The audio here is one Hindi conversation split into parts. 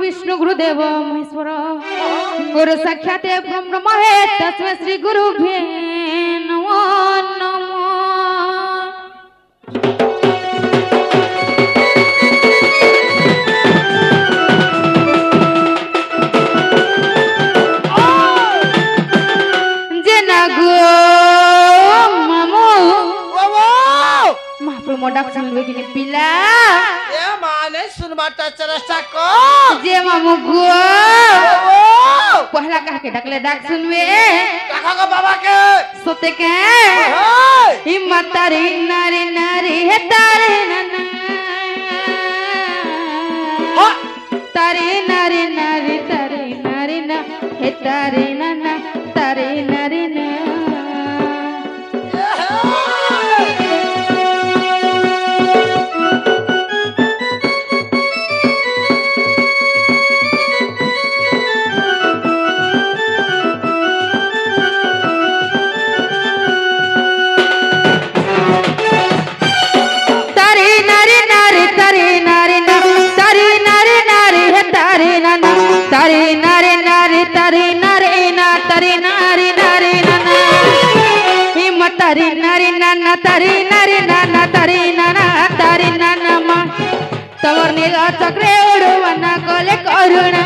विष्णु गुरुदेव महेश्वर गुरु साक्षात ब्रह्म है तस्मै श्री गुरुभ्ये नमो नमः। मोडक सुनबे कि पिला ए माने सुनबाटा चरस्ता को जे मामू गो पहला कह के डकले डाक सुनबे काका का बाबा के सोते के हिम्मत तारी नारी नारी है तारे नना तारी नारी नारी तारी नारी ना है तारे नना तारी नारी ना तारी नारी नाना तारी नाना तारी नाना मा तवर नीला चक्रे उड़वना कोले करुणा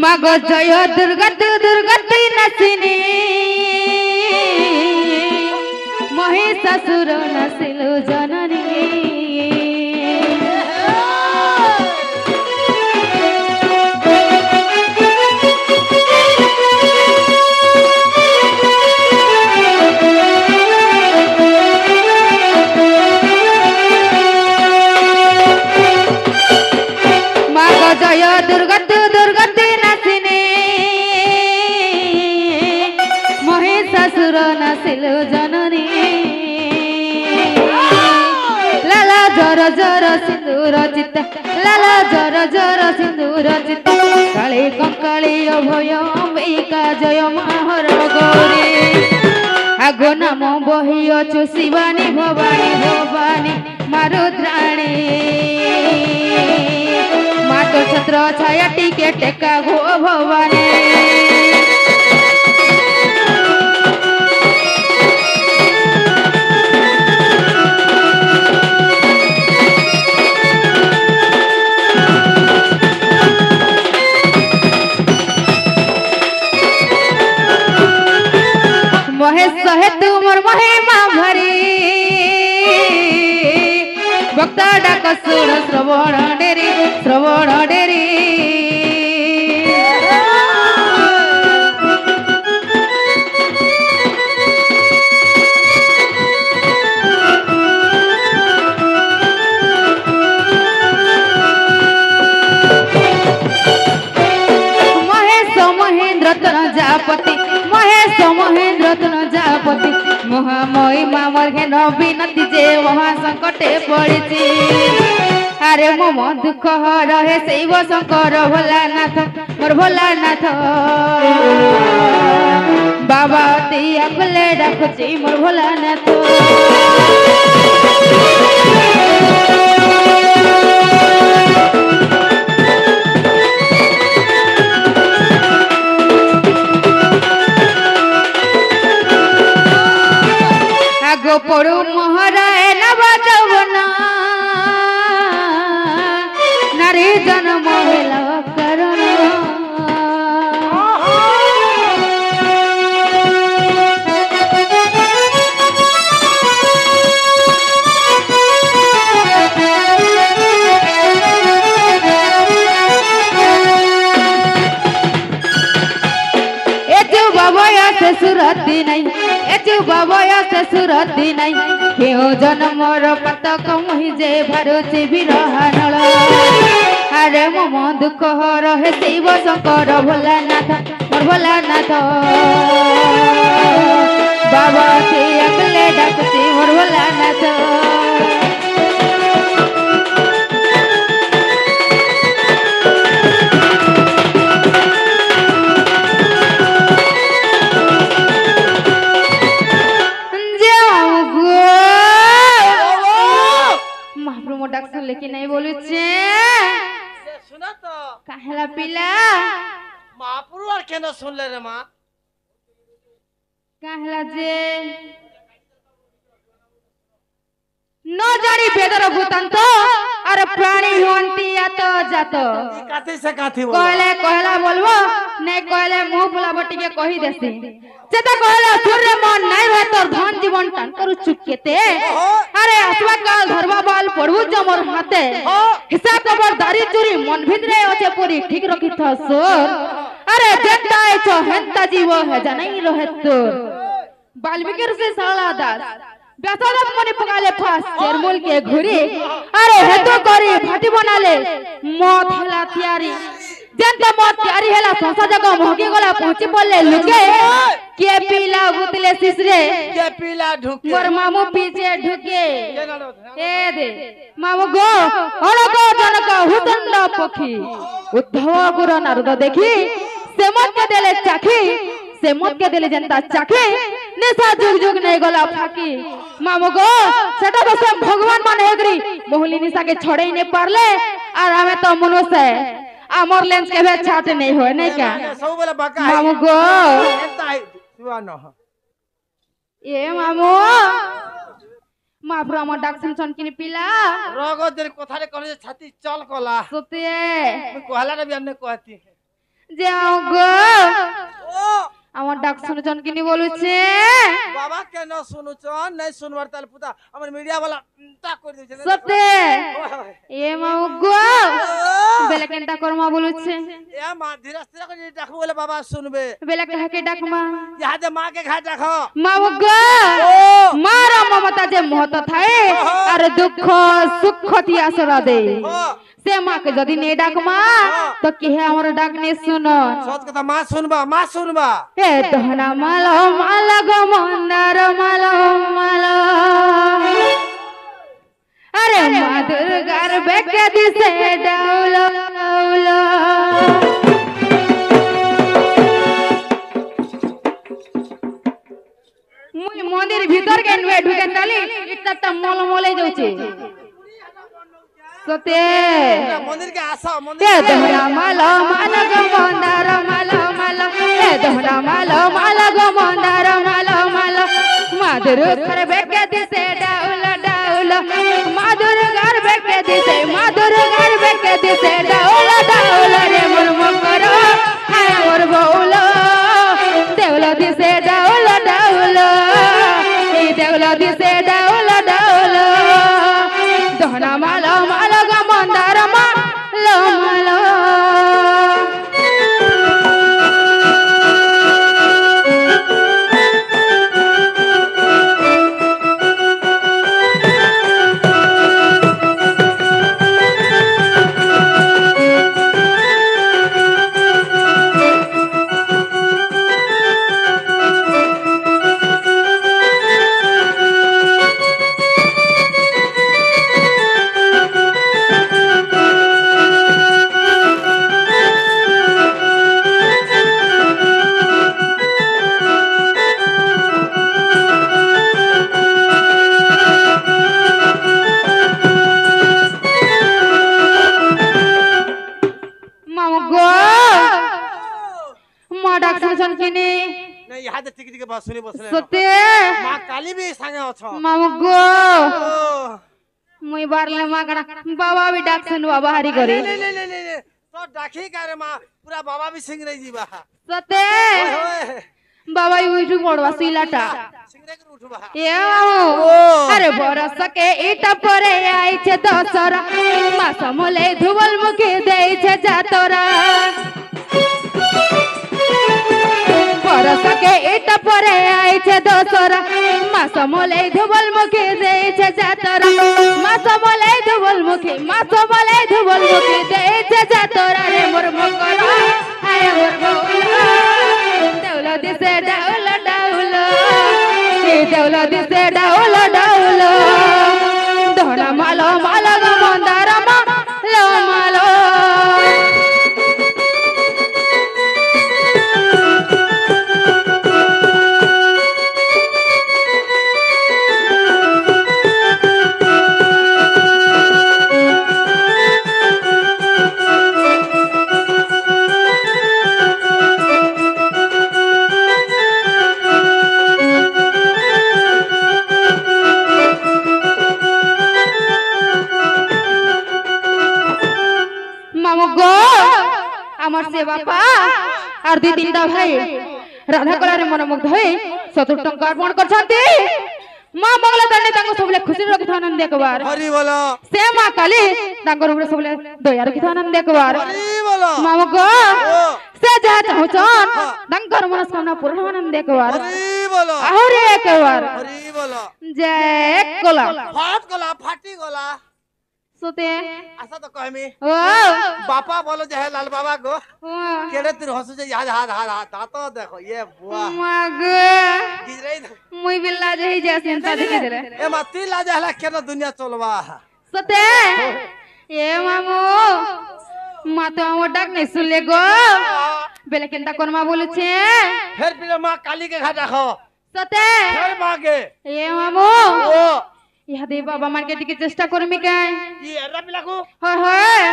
मागो जय दुर्गति दुर्गति नसिनी महिषासुर नसिलु जननी जय दुर्गति दुर्गति नसिनी महिषासुर नसिलु जननी लाला जर जर सिंदूर चित लाला जर जर सिंदूर चित काली कंकाली अभय अंबिका जय माहर गौरी आगो नाम बही अछु शिवानी भवानी भवानी मारुद्राणी मातो छत्र छाया टीके टेका गो भवानी महेश है तुमर महिमा भरी भक्त डाक सुर श्रवण डेरी महेश महेंद्र तन जापति महेश महेंद्र तन जापति महामयी मामर हे नवीनति जे वहाँ संकटे पड़ी अरे मो मन दुख रहे शिव शंकर भोलानाथ मोर भोलानाथ बाबा तिया खुले डाकुची मोर भोलानाथ आगो पड़ू मोहरा नवा जवना नारी जन्म हेला करण सुरती नहीं एचु बाबया से सुरती नहीं क्यों जन्मर पतक मुहि जे भरुची बिरहानल अरे मो दुख रहे शिव शंकर भोलानाथ मोर भोलानाथ बाबा से अकले डाकुची मोर भोलानाथ सुन ले रे माँ कहला जे न जानी बेदर भूतांत अरे प्राणी हुअंती यात जात काथी से काथी बोल कहले कहला बोलबो नहीं कहले मुंह फुला बटी के कही देसी जेता कहले सूर्य मन नहीं रहे तोर धन जीवन टान करू चुकेते अरे असवा काल धर्मा बाल पढ़ू जमर हाथे हिसाब खबरदारी चोरी मन भितरे अछे पूरी ठीक रखी थसोर अरे जेता छ हेंता जीव है जानै रहे तोर वाल्मीकि ऋषि साला दास व्यासदेव मने पकाले फास चेरमूल के घुरी अरे हेतु करी फाटी बनाले मौत हेला तियारी जेंता मौत तियारी हेला संसा जगह मोहकी गला पहुंची बोले लुके के पीला बुतले सिसरे के पीला ढुके मोर मामू पीछे ढुके ए दे मामू गो अणक जनक हुतंड पखी उद्धव गुर नारद देखी से मत के देले चाखी से मत के देले जनता चाखी निशा जुग जुग नहीं गला फाकी मामू गो सेटा तो सब भगवान माने हेगरी मोहली निशा के छोड़े ही नहीं पारले और हमें तो मनुष्य आमर लेंस के भी छाट नहीं होए नहीं क्या सब बोले बका मामू गो एता सुवानो ए मामू माफरो আমার ডাক শুনছন কিনি পিলা रगो देर कोथारे करे छाती चल कला সতে मैं कहला रे बियान ने कहती যে গো ओ আমার ডাক শুনছন কিনি বলুছে बाबा के न सुनु चन नहीं सुनवर ताल पुता हमर मीडिया वाला ता कर दे छे সতে এ মামু গো বেলা কেনটা করমা বলুছে ए मां धीरे धीरे कर देखो बोले बाबा सुनबे বেলা কাকে ডাকমা यहां दे मां के घाट रखो মামু গো মার মমতা যে মহত থায়ে আর দুঃখ সুখ তিয়া সরা দে से माँ के जदी ने डाकमा तो के हमर डाकने सुनो सत कथा मां सुनबा ए दहना मालो माला गो मंदार मालो मालो अरे माधुर गार बेके दिसे डाउलो डाउलो मुई मंदिर भीतर के नुए ढुके ताली इतना त मोल मोले जाउचे सते मंदिर के आशा मंदिर ए दहना मालो माला गो मंदार मालो मालो ए दहना मालो माला गो मंदार मालो मालो माधुर घर बेके दिसे डाउल डाउल माधुर घर बेके दिसे डाउल डाउल रे मोर मकर हाय मोर बौलो देवला दिसे डाउल डाउल ए देवला दिसे डाउल डाउल दहना मालो मालो गो मंदार मालो मालो नहीं यहाँ टिक टिक बस सुनी बसले सते मां काली भी संगे अछ मामू गो मुई बारले मागड़ा बाबा भी डाक सुन बाबा हरी करे ले तो डाकी करे मां पूरा बाबा भी सिंग रही जीवा सते बाबा उठू पड़वा सिलाटा सिंग रे उठबा ए मामू अरे बरस के इटा परे आई छे दसरा मास मोले धुवल मुके देई छे जातरा बरस के इटा परे आई छे दसरा मास मोले धुवल मुके देई छे जातरा मास मोले धुवल मुके देई छे जातरा रे मोर मकरा हाय मोर बौला देवला दिसे डाउल डाउल देवला दिसे डाउल डाउल दहना मालो मालो गो मंदार मालो मालो जे बापा और दी तीनटा भाई राधा कलारे मनमुग्ध होई 70 टंका अर्पण करछन्ती मां मंगला तने तांको सबले खुशी रखिथ आनंद एकबार हरि बोलो से मां काली तांको ऊपर सबले दया रखिथ आनंद एकबार हरि बोलो मामो को से जा चाहछन तांकर मनस्कामना पूर्ण आनंद एकबार हरि बोलो और एकबार हरि बोलो जय कोला फाट गला फाटी गला सोते ऐसा तो कहमी ओ बापा बोलो जे है लाल बाबा को ओ केड़े तिर हंसु जे याद हाथ हाथ हाथ तो देखो ये बुआ मग गिजरे मुई बिल्ला जही जैसे इंसा दिखे देले ए मती लाजा हला केना दुनिया चलवा सते ए मामू मातो हमो डाक नहीं सुनले गो बेले केनता कोन मा बोलु छे फिर पिले मां काली के घाटा खो सते फिर मांगे ए मामू ओ इहा दे बाबा मार्केट की चेष्टा करमी काय ये एरा पिला को होय होय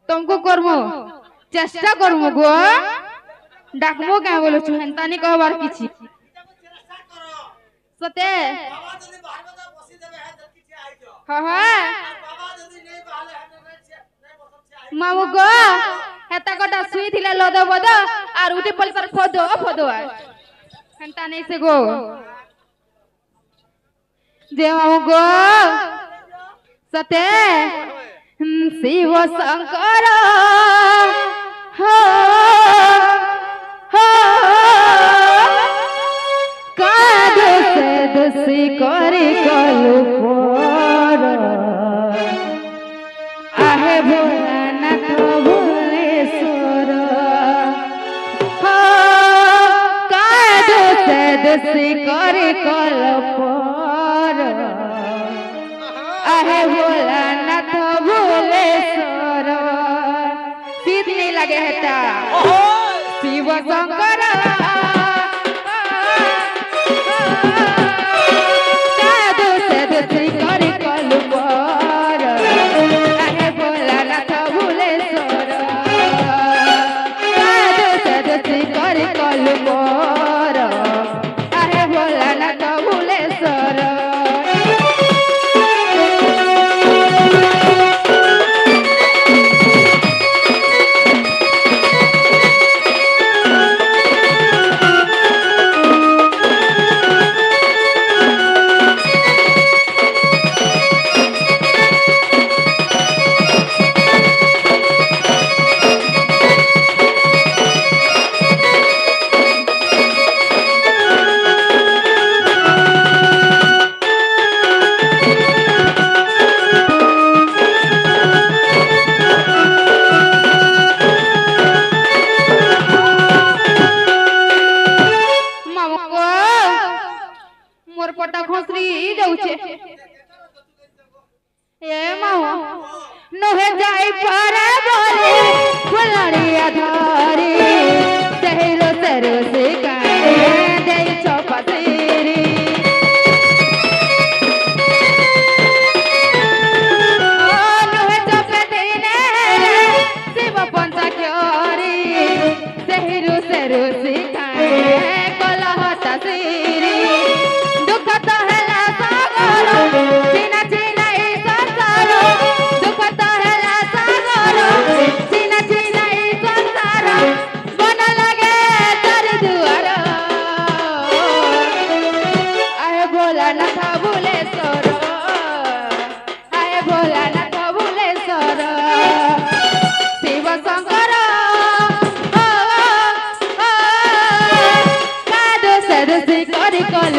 तुमको करमो चेष्टा करमो गो डाकमो काय बोलु छु हेंतानी कहबार किछि सते बाबा जदी बाहर बता बसी देबे है जल्दी से आई जो हां हां बाबा जदी नहीं बाहर है नहीं बसम से आई मामू गो हेता कटा सुई थिला लद बद आर उठी पलसर फोदो फोदो हेंता नहीं से गो जे मामू गो सते शिव शंकर हो हो काद से दसी करे कलु पर आहे भोलानाथ भोलेश्वर हो काद से दसी करे कलु पर आहे भोलानाथ भोलेश्वर सीत नहीं लगे हेता शिव शंकर कादो से दसी करे कलु पर आहे भोलानाथ भोलेश्वर कादो से दसी करे कलु पर आहे भोलानाथ भोलेश्वर मोर पटा खोसरी जाउछे ए माओ नहे जाई पारे बोले फुलड़िया धारी सहरो सरो से काए देई चौपतेरी ओ नहे चौपतेरी ने शिव पंचा क्योरी सहरो सरो से काए कलहता सेरी कल